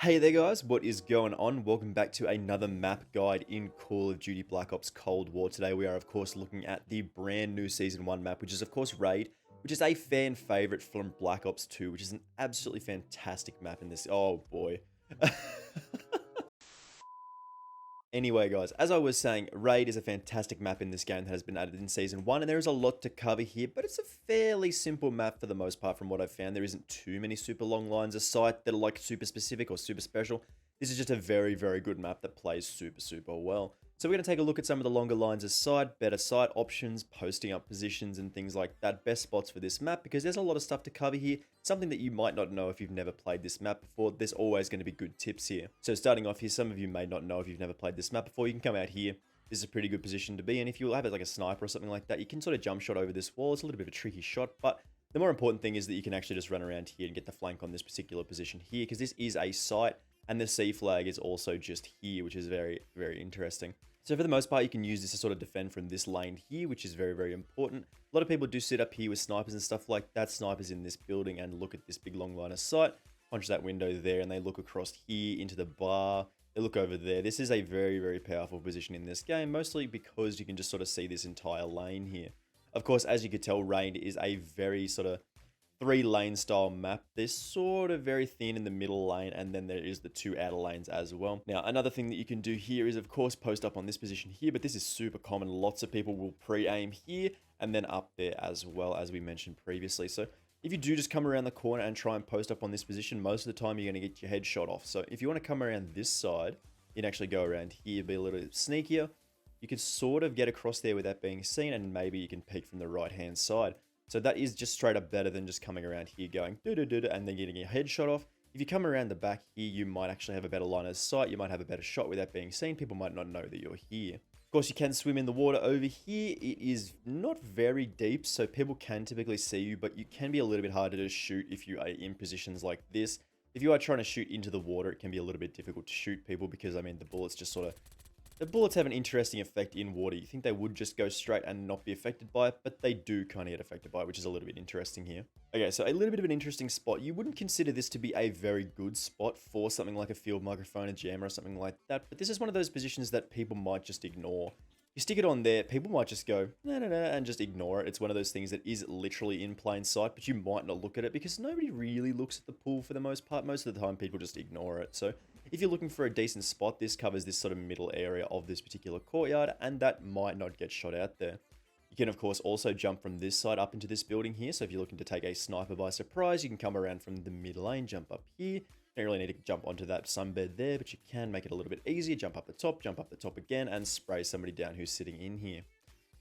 Hey there guys, what is going on? Welcome back to another map guide in Call of Duty Black Ops Cold War. Today we are of course looking at the brand new Season 1 map, which is of course Raid, which is a fan favorite from Black Ops 2, which is an absolutely fantastic map in this. Oh boy. Anyway, guys, as I was saying, Raid is a fantastic map in this game that has been added in Season 1, and there is a lot to cover here, but it's a fairly simple map for the most part from what I've found. There isn't too many super long lines of sight that are like super specific or super special. This is just a very, very good map that plays super well. So we're going to take a look at some of the longer lines of sight, better sight options, posting up positions and things like that, best spots for this map, because there's a lot of stuff to cover here, something that you might not know if you've never played this map before. There's always going to be good tips here. So starting off here, some of you may not know if you've never played this map before, you can come out here. This is a pretty good position to be in. If you have it like a sniper or something like that, you can sort of jump shot over this wall. It's a little bit of a tricky shot, but the more important thing is that you can actually just run around here and get the flank on this particular position here, because this is a site. And the C flag is also just here, which is very interesting. So for the most part, you can use this to sort of defend from this lane here, which is very important. A lot of people do sit up here with snipers and stuff like that. Snipers in this building and look at this big long line of sight, punch that window there, and they look across here into the bar. They look over there. This is a very powerful position in this game, mostly because you can just sort of see this entire lane here. Of course, as you could tell, Raid is a very sort of 3-lane style map. They're sort of very thin in the middle lane, and then there is the 2 outer lanes as well. Now, another thing that you can do here is, of course, post up on this position here, but this is super common. Lots of people will pre-aim here and then up there as well, as we mentioned previously. So if you do just come around the corner and try and post up on this position, most of the time you're going to get your head shot off. So if you want to come around this side, you can actually go around here, be a little bit sneakier. You could sort of get across there without being seen, and maybe you can peek from the right-hand side. So that is just straight up better than just coming around here going do-do-do-do and then getting your head shot off. If you come around the back here, you might actually have a better line of sight. You might have a better shot without being seen. People might not know that you're here. Of course, you can swim in the water over here. It is not very deep, so people can typically see you, but you can be a little bit harder to shoot if you are in positions like this. If you are trying to shoot into the water, it can be a little bit difficult to shoot people because, I mean, the bullets just sort of... The bullets have an interesting effect in water. You think they would just go straight and not be affected by it, but they do kind of get affected by it, which is a little bit interesting here. Okay, so a little bit of an interesting spot. You wouldn't consider this to be a very good spot for something like a field microphone, a jammer, or something like that, but this is one of those positions that people might just ignore. You stick it on there, people might just go, no, and just ignore it. It's one of those things that is literally in plain sight, but you might not look at it because nobody really looks at the pool for the most part. Most of the time, people just ignore it. So if you're looking for a decent spot, this covers this sort of middle area of this particular courtyard, and that might not get shot out there. You can, of course, also jump from this side up into this building here. So if you're looking to take a sniper by surprise, you can come around from the mid lane, jump up here. Don't really need to jump onto that sunbed there, but you can make it a little bit easier. Jump up the top again, and spray somebody down who's sitting in here.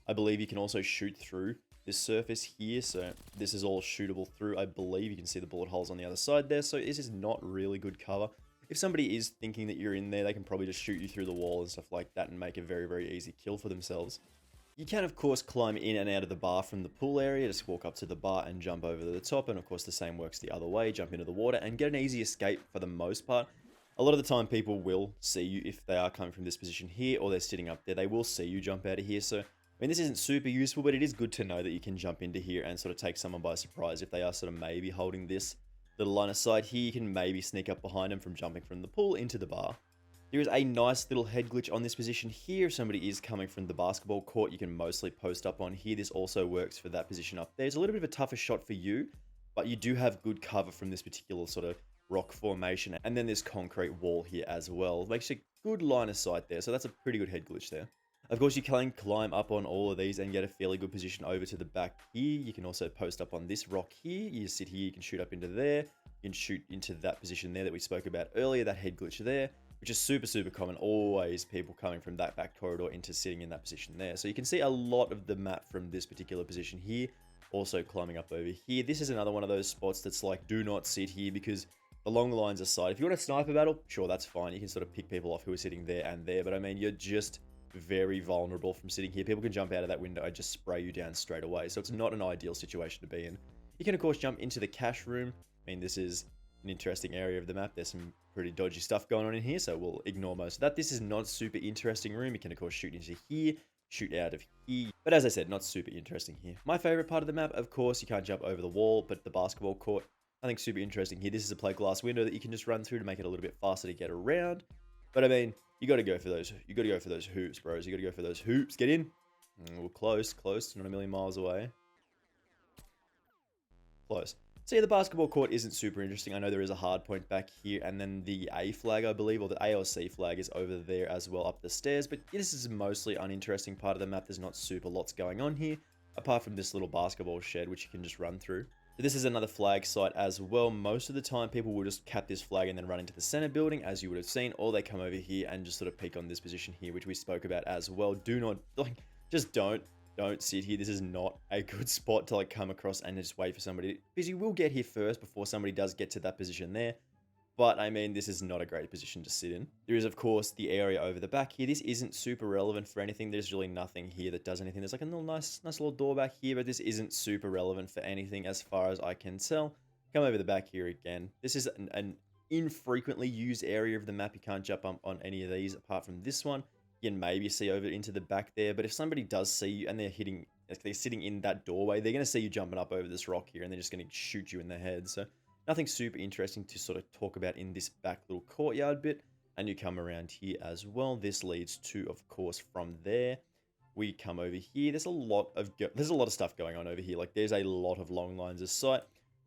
I believe you can also shoot through this surface here, so this is all shootable through. I believe you can see the bullet holes on the other side there, so this is not really good cover. If somebody is thinking that you're in there, they can probably just shoot you through the wall and stuff like that and make a very easy kill for themselves. You can, of course, climb in and out of the bar from the pool area. Just walk up to the bar and jump over the top. And, of course, the same works the other way. Jump into the water and get an easy escape for the most part. A lot of the time, people will see you if they are coming from this position here or they're sitting up there. They will see you jump out of here. So, I mean, this isn't super useful, but it is good to know that you can jump into here and sort of take someone by surprise. If they are sort of maybe holding this little line of sight here, you can maybe sneak up behind them from jumping from the pool into the bar. There is a nice little head glitch on this position here. If somebody is coming from the basketball court, you can mostly post up on here. This also works for that position up there. It's a little bit of a tougher shot for you, but you do have good cover from this particular sort of rock formation. And then this concrete wall here as well. Makes a good line of sight there. So that's a pretty good head glitch there. Of course, you can climb up on all of these and get a fairly good position over to the back here. You can also post up on this rock here. You sit here, you can shoot up into there. You can shoot into that position there that we spoke about earlier, that head glitch there, which is super common. Always people coming from that back corridor into sitting in that position there. So you can see a lot of the map from this particular position here. Also climbing up over here. This is another one of those spots that's like, do not sit here because the long lines aside, if you want a sniper battle, sure, that's fine. You can sort of pick people off who are sitting there and there. But I mean, you're just very vulnerable from sitting here. People can jump out of that window and just spray you down straight away. So it's not an ideal situation to be in. You can, of course, jump into the cash room. I mean, this is an interesting area of the map. There's some pretty dodgy stuff going on in here, so we'll ignore most of that. This is not a super interesting room. You can, of course, shoot into here, shoot out of here. But as I said, not super interesting here. My favorite part of the map, of course, you can't jump over the wall, but the basketball court. Nothing super interesting here. This is a plate glass window that you can just run through to make it a little bit faster to get around. But I mean, you got to go for those. You got to go for those hoops, bros. You got to go for those hoops. Get in. We're close, not a million miles away. Close. So yeah, the basketball court isn't super interesting. I know there is a hard point back here, and then the A flag, I believe, or the A or C flag is over there as well up the stairs. But this is mostly uninteresting part of the map. There's not super lots going on here, apart from this little basketball shed, which you can just run through. So this is another flag site as well. Most of the time, people will just cap this flag and then run into the center building, as you would have seen, or they come over here and just sort of peek on this position here, which we spoke about as well. Do not, like, just don't sit here. This is not a good spot to like come across and just wait for somebody, because you will get here first before somebody does get to that position there. But I mean, this is not a great position to sit in. There is, of course, the area over the back here. This isn't super relevant for anything. There's really nothing here that does anything. There's like a little nice little door back here, but this isn't super relevant for anything as far as I can tell. Come over the back here again. This is an infrequently used area of the map. You can't jump up on any of these apart from this one. You can maybe see over into the back there, but if somebody does see you and they're sitting in that doorway, they're going to see you jumping up over this rock here, and they're just going to shoot you in the head. So nothing super interesting to sort of talk about in this back little courtyard bit. And you come around here as well. This leads to, of course, from there we come over here. There's a lot of stuff going on over here. Like, there's a lot of long lines of sight.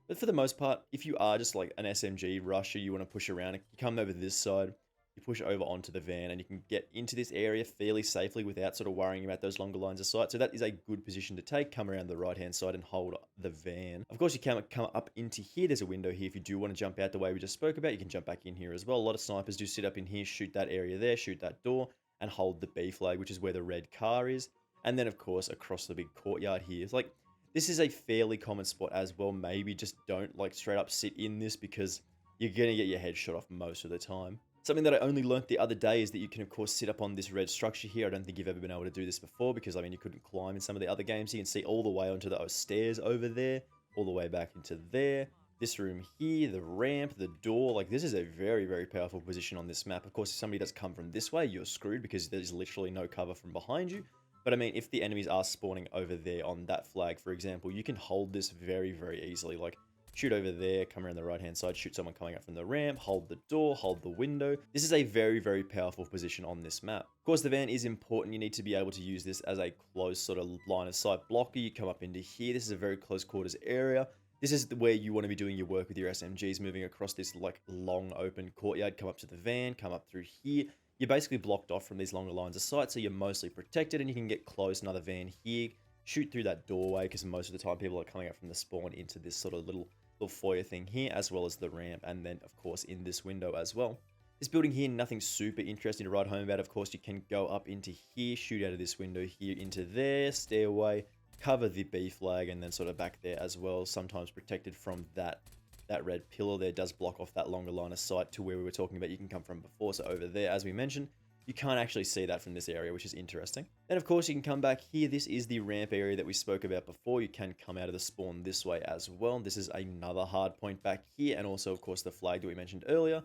But for the most part, if you are just like an SMG rusher, you want to push around, you come over this side. You push over onto the van, and you can get into this area fairly safely without sort of worrying about those longer lines of sight. So that is a good position to take. Come around the right-hand side and hold the van. Of course, you can come up into here. There's a window here. If you do want to jump out the way we just spoke about, you can jump back in here as well. A lot of snipers do sit up in here, shoot that area there, shoot that door, and hold the B flag, which is where the red car is. And then, of course, across the big courtyard here. It's like, this is a fairly common spot as well. Maybe just don't like straight up sit in this, because you're going to get your head shot off most of the time. Something that I only learnt the other day is that you can, of course, sit up on this red structure here. I don't think you've ever been able to do this before, because, I mean, you couldn't climb in some of the other games. You can see all the way onto those stairs over there, all the way back into there. This room here, the ramp, the door. Like, this is a very, very powerful position on this map. Of course, if somebody does come from this way, you're screwed, because there's literally no cover from behind you. But, I mean, if the enemies are spawning over there on that flag, for example, you can hold this very, very easily. Like, shoot over there, come around the right-hand side, shoot someone coming up from the ramp, hold the door, hold the window. This is a very, very powerful position on this map. Of course, the van is important. You need to be able to use this as a close sort of line of sight blocker. You come up into here. This is a very close quarters area. This is where you want to be doing your work with your SMGs, moving across this like long open courtyard, come up to the van, come up through here. You're basically blocked off from these longer lines of sight, so you're mostly protected, and you can get close. Another van here, shoot through that doorway, because most of the time people are coming up from the spawn into this sort of little foyer thing here, as well as the ramp, and then of course in this window as well. This building here, nothing super interesting to write home about. Of course, you can go up into here, shoot out of this window here into there, stairway, cover the B flag, and then sort of back there as well, sometimes protected from that red pillar there. Does block off that longer line of sight to where we were talking about you can come from before. So over there, as we mentioned, you can't actually see that from this area, which is interesting. Then, of course, you can come back here. This is the ramp area that we spoke about before. You can come out of the spawn this way as well. This is another hard point back here, and also, of course, the flag that we mentioned earlier.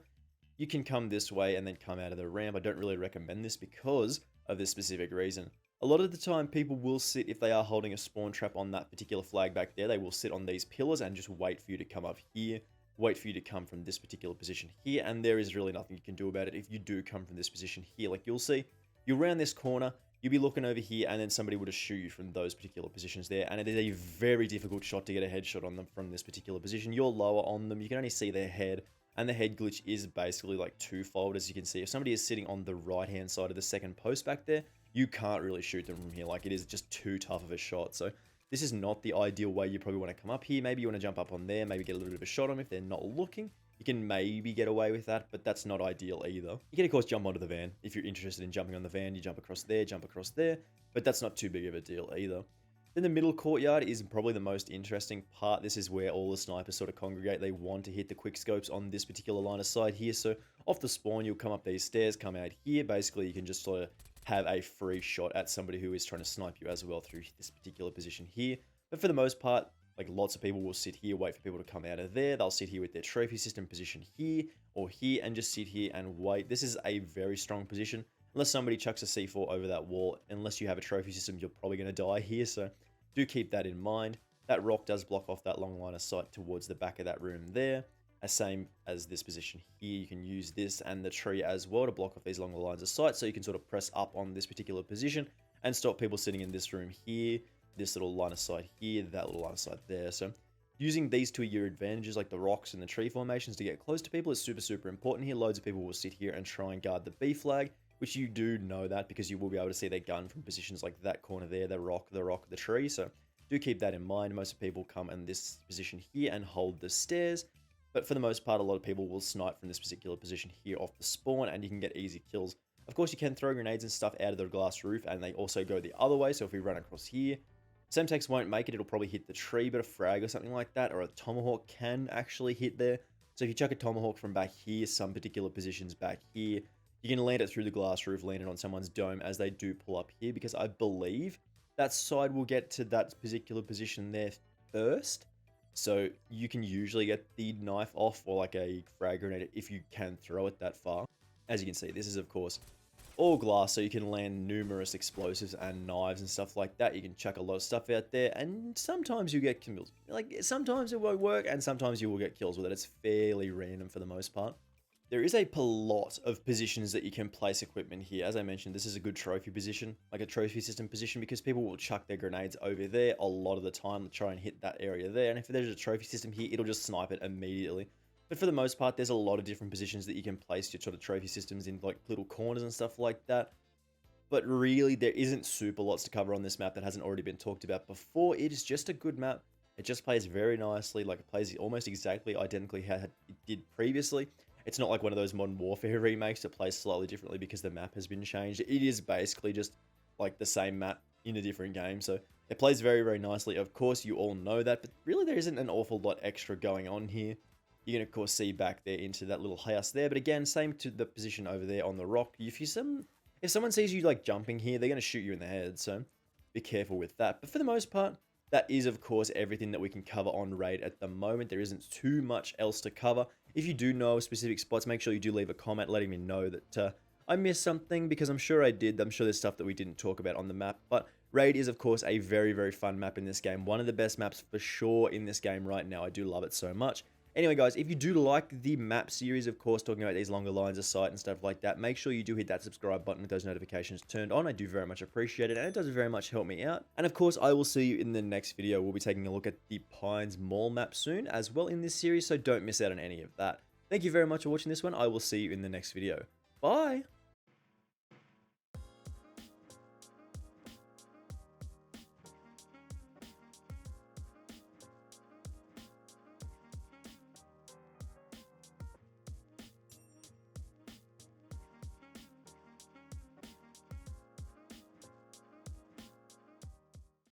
You can come this way and then come out of the ramp. I don't really recommend this because of this specific reason. A lot of the time, people will sit, if they are holding a spawn trap on that particular flag back there, they will sit on these pillars and just wait for you to come up here. Wait for you to come from this particular position here, and there is really nothing you can do about it if you do come from this position here. Like, you'll see, you'll round this corner, you'll be looking over here, and then somebody will just shoot you from those particular positions there, and it is a very difficult shot to get a headshot on them from this particular position. You're lower on them, you can only see their head, and the head glitch is basically like twofold, as you can see. If somebody is sitting on the right-hand side of the second post back there, you can't really shoot them from here. Like, it is just too tough of a shot. So this is not the ideal way. You probably want to come up here. Maybe you want to jump up on there, maybe get a little bit of a shot on them if they're not looking. You can maybe get away with that, but that's not ideal either. You can, of course, jump onto the van. If you're interested in jumping on the van, you jump across there, but that's not too big of a deal either. Then the middle courtyard is probably the most interesting part. This is where all the snipers sort of congregate. They want to hit the quick scopes on this particular line of sight here. So off the spawn, you'll come up these stairs, come out here. Basically, you can just sort of have a free shot at somebody who is trying to snipe you as well through this particular position here. But for the most part, like, lots of people will sit here, wait for people to come out of there. They'll sit here with their trophy system position here or here and just sit here and wait. This is a very strong position. Unless somebody chucks a C4 over that wall, unless you have a trophy system, you're probably going to die here. So do keep that in mind. That rock does block off that long line of sight towards the back of that room there. Same as this position here, you can use this and the tree as well to block off these longer lines of sight, so you can sort of press up on this particular position and stop people sitting in this room here, this little line of sight here, that little line of sight there. So using these to your advantages, like the rocks and the tree formations, to get close to people is super important here. Loads of people will sit here and try and guard the B flag, which you do know that because you will be able to see their gun from positions like that corner there, the rock, the tree. So do keep that in mind. Most people come in this position here and hold the stairs. But for the most part, a lot of people will snipe from this particular position here off the spawn, and you can get easy kills. Of course, you can throw grenades and stuff out of the glass roof, and they also go the other way. So if we run across here, Semtex won't make it. It'll probably hit the tree, but a frag or something like that, or a tomahawk can actually hit there. So if you chuck a tomahawk from back here, some particular positions back here, you can land it through the glass roof, land it on someone's dome as they do pull up here, because I believe that side will get to that particular position there first. So you can usually get the knife off, or like a frag grenade if you can throw it that far. As you can see, this is of course all glass, so you can land numerous explosives and knives and stuff like that. You can chuck a lot of stuff out there, and sometimes you get kills. Like, sometimes it won't work, and sometimes you will get kills with it. It's fairly random for the most part. There is a lot of positions that you can place equipment here. As I mentioned, this is a good trophy position, like a trophy system position, because people will chuck their grenades over there a lot of the time to try and hit that area there. And if there's a trophy system here, it'll just snipe it immediately. But for the most part, there's a lot of different positions that you can place your sort of trophy systems in, like little corners and stuff like that. But really, there isn't super lots to cover on this map that hasn't already been talked about before. It is just a good map. It just plays very nicely, like it plays almost exactly identically how it did previously. It's not like one of those Modern Warfare remakes that plays slightly differently because the map has been changed. It is basically just like the same map in a different game. So it plays very nicely. Of course, you all know that, but really there isn't an awful lot extra going on here. You can, of course, see back there into that little house there. But again, same to the position over there on the rock. If someone sees you like jumping here, they're going to shoot you in the head. So be careful with that. But for the most part, that is, of course, everything that we can cover on Raid at the moment. There isn't too much else to cover. If you do know specific spots, make sure you do leave a comment letting me know that I missed something, because I'm sure I did. I'm sure there's stuff that we didn't talk about on the map. But Raid is, of course, a very fun map in this game. One of the best maps for sure in this game right now. I do love it so much. Anyway, guys, if you do like the map series, of course, talking about these longer lines of sight and stuff like that, make sure you do hit that subscribe button with those notifications turned on. I do very much appreciate it, and it does very much help me out. And of course, I will see you in the next video. We'll be taking a look at the Pines Mall map soon as well in this series, so don't miss out on any of that. Thank you very much for watching this one. I will see you in the next video. Bye!